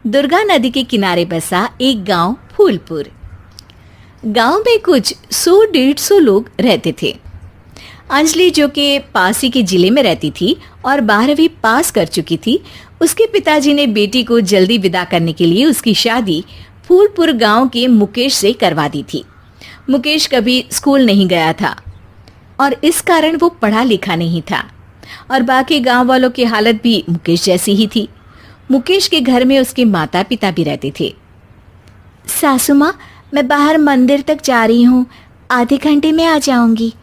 दुर्गा नदी के किनारे बसा एक गांव फूलपुर। गांव में कुछ 100-150 लोग रहते थे। अंजलि, जो कि पास ही के जिले में रहती थी और 12वीं पास कर चुकी थी, उसके पिताजी ने बेटी को जल्दी विदा करने के लिए उसकी शादी फूलपुर गांव के मुकेश से करवा दी थी। मुकेश कभी स्कूल नहीं गया था और इस कारण वो पढ़ा लिखा नहीं था और बाकी गांव वालों की हालत भी मुकेश जैसी ही थी। मुकेश के घर में उसके माता पिता भी रहते थे। सासू माँ, मैं बाहर मंदिर तक जा रही हूँ, आधे घंटे में आ जाऊंगी।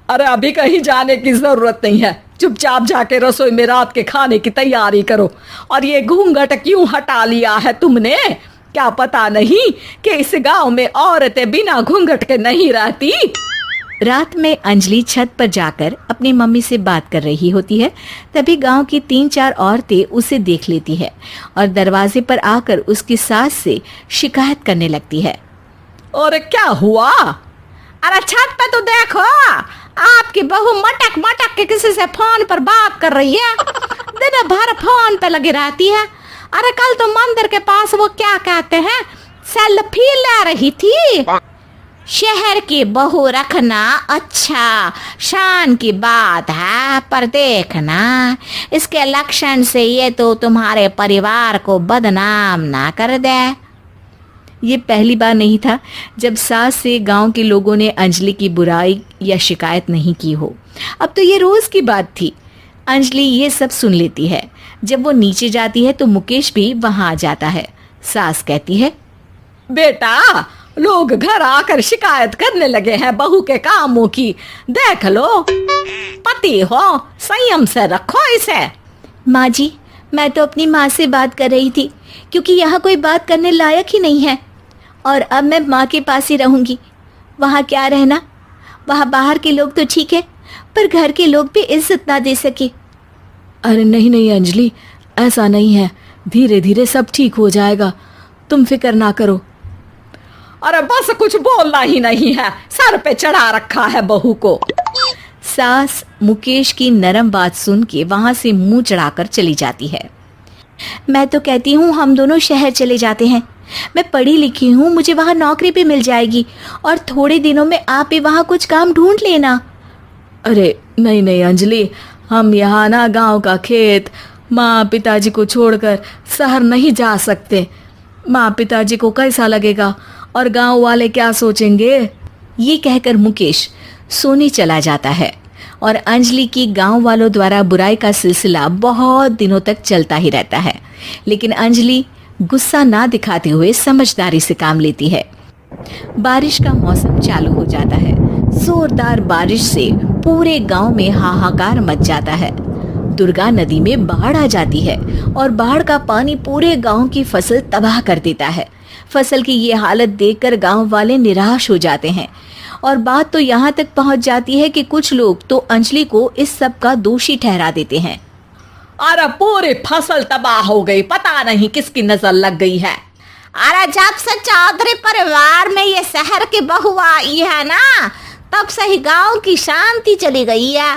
अरे अभी कहीं जाने की जरूरत नहीं है, चुपचाप जाके रसोई में रात के खाने की तैयारी करो। और ये घूंघट क्यों हटा लिया है तुमने? क्या पता नहीं कि इस गांव में औरतें बिना घूंघट के नहीं रहती? रात में अंजलि छत पर जाकर अपनी मम्मी से बात कर रही होती है। तभी गांव की 3-4 औरतें उसे देख लेती है और दरवाजे पर आकर उसकी सास से शिकायत करने लगती है। और क्या हुआ? अरे छत पे तो देखो, आपकी बहू मटक मटक के किसी से फोन पर बात कर रही है। दिन भर फोन पे लगी रहती है। अरे कल तो मंदिर के पास वो क्या कहते हैं, सेल्फी ले रही थी। शहर की बहू रखना अच्छा शान की बात है, पर देखना इसके लक्षण से ये तो तुम्हारे परिवार को बदनाम ना कर दे। ये पहली बार नहीं था जब सास से गांव के लोगों ने अंजलि की बुराई या शिकायत नहीं की हो। अब तो ये रोज की बात थी। अंजलि ये सब सुन लेती है। जब वो नीचे जाती है तो मुकेश भी वहां आ जाता है। सास कहती है, बेटा, लोग घर आकर शिकायत करने लगे हैं बहू के कामों की। देख लो, पति हो, संयम से रखो इसे। माँ जी, मैं तो अपनी माँ से बात कर रही थी क्योंकि यहाँ कोई बात करने लायक ही नहीं है और अब मैं माँ के पास ही रहूँगी। वहाँ क्या रहना, वहाँ बाहर के लोग तो ठीक है पर घर के लोग भी इज्जत ना दे सके। अरे नहीं नहीं अंजलि, ऐसा नहीं है, धीरे धीरे सब ठीक हो जाएगा, तुम फिक्र ना करो। अरे बस कुछ बोलना ही नहीं है, सर पे चढ़ा रखा है बहू को। सास मुकेश की नरम बात सुन के वहां से मुंह चढ़ाकर चली जाती है। मैं तो कहती हूँ हम दोनों शहर चले जाते हैं। मैं पढ़ी लिखी हूँ, मुझे वहाँ नौकरी भी मिल जाएगी और थोड़े दिनों में आप भी वहाँ कुछ काम ढूंढ लेना। अरे नहीं नहीं अंजलि, हम यहाँ ना गांव का खेत, माँ पिताजी को छोड़कर शहर नहीं जा सकते। माँ पिताजी को कैसा लगेगा और गांव वाले क्या सोचेंगे? ये कहकर मुकेश सोने चला जाता है और अंजलि की गांव वालों द्वारा बुराई का सिलसिला बहुत दिनों तक चलता ही रहता है। लेकिन अंजलि गुस्सा ना दिखाते हुए समझदारी से काम लेती है। बारिश का मौसम चालू हो जाता है। जोरदार बारिश से पूरे गांव में हाहाकार मच जाता है। दुर्गा नदी में बाढ़ आ जाती है और बाढ़ का पानी पूरे गांव की फसल तबाह कर देता है। फसल की ये हालत देखकर गांव वाले निराश हो जाते हैं और बात तो यहाँ तक पहुँच जाती है कि कुछ लोग तो अंजलि को इस सब का दोषी ठहरा देते हैं। अरे पूरी फसल तबाह हो गई, पता नहीं किसकी नजर लग गई है। अरे जब से चौधरी परिवार में ये शहर की बहू आई है ना, तब से ही गांव की शांति चली गई है।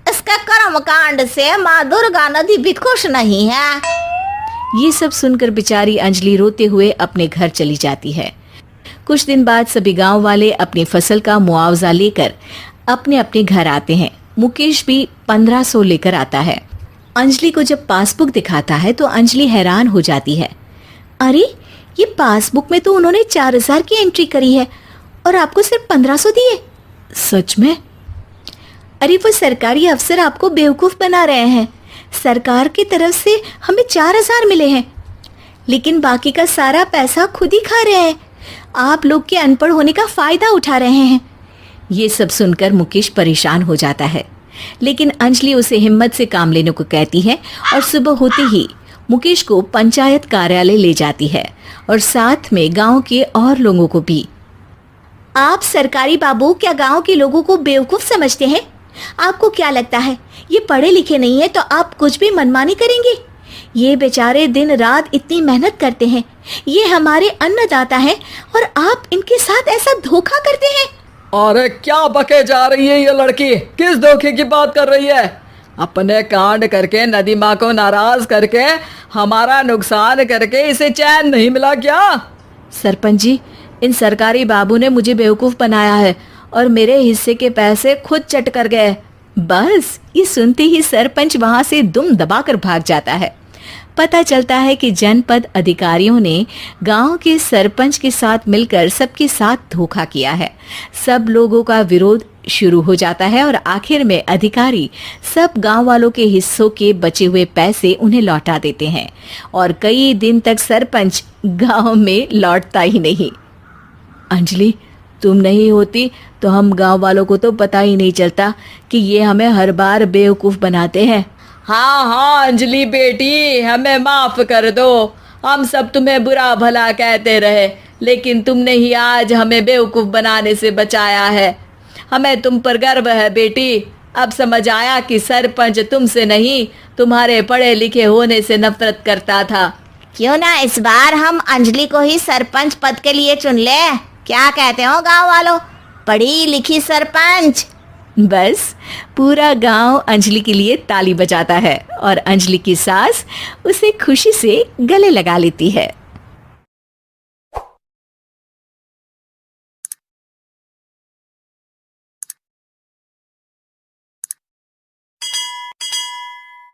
इसके कर्म कांड से माँ दुर्गा नदी भी खुश नहीं है। ये सब सुनकर बेचारी अंजलि रोते हुए अपने घर चली जाती है। कुछ दिन बाद सभी गांव वाले अपनी फसल का मुआवजा लेकर अपने अपने घर आते हैं। मुकेश भी 1500 लेकर आता है। अंजलि को जब पासबुक दिखाता है तो अंजलि हैरान हो जाती है। अरे, ये पासबुक में तो उन्होंने 4000 की एंट्री करी है और आपको सिर्फ 1500 दिए। सच में? अरे, वो सरकारी अफसर आपको बेवकूफ बना रहे हैं। सरकार की तरफ से हमें 4000 मिले हैं लेकिन बाकी का सारा पैसा खुद ही खा रहे हैं। आप लोग के अनपढ़ होने का फायदा उठा रहे हैं। ये सब सुनकर मुकेश परेशान हो जाता है लेकिन अंजलि उसे हिम्मत से काम लेने को कहती है और सुबह होते ही मुकेश को पंचायत कार्यालय ले जाती है और साथ में गांव के और लोगों को भी। आप सरकारी बाबू क्या गांव के लोगों को बेवकूफ समझते हैं? आपको क्या लगता है ये पढ़े लिखे नहीं है तो आप कुछ भी मनमानी करेंगे? ये बेचारे दिन रात इतनी मेहनत करते हैं, ये हमारे अन्नदाता हैं और आप इनके साथ ऐसा धोखा करते हैं। अरे क्या बके जा रही है ये लड़की, किस धोखे की बात कर रही है? अपने कांड करके नदी माँ को नाराज करके हमारा नुकसान करके इसे चैन नहीं मिला क्या? सरपंच जी, इन सरकारी बाबू ने मुझे बेवकूफ बनाया है और मेरे हिस्से के पैसे खुद चट कर गए। बस ये सुनते ही सरपंच वहां से दुम दबाकर भाग जाता है। पता चलता है कि जनपद अधिकारियों ने गांव के सरपंच के साथ मिलकर सबके साथ धोखा किया है। सब लोगों का विरोध शुरू हो जाता है और आखिर में अधिकारी सब गांव वालों के हिस्सों के बचे हुए पैसे उन्हें लौटा देते हैं और कई दिन तक सरपंच गांव में लौटता ही नहीं। अंजलि, तुम नहीं होती तो हम गांव वालों को तो पता ही नहीं चलता कि ये हमें हर बार बेवकूफ बनाते हैं। हाँ हाँ अंजलि बेटी, हमें माफ कर दो। हम सब तुम्हें बुरा भला कहते रहे, लेकिन तुमने ही आज हमें बेवकूफ बनाने से बचाया है। हमें तुम पर गर्व है बेटी। अब समझ आया कि सरपंच तुमसे नहीं, तुम्हारे पढ़े लिखे होने से नफरत करता था। क्यों ना इस बार हम अंजलि को ही सरपंच पद के लिए चुन ले? क्या कहते हो गांव वालों? पढ़ी लिखी सरपंच। बस पूरा गांव अंजलि के लिए ताली बजाता है और अंजलि की सास उसे खुशी से गले लगा लेती है।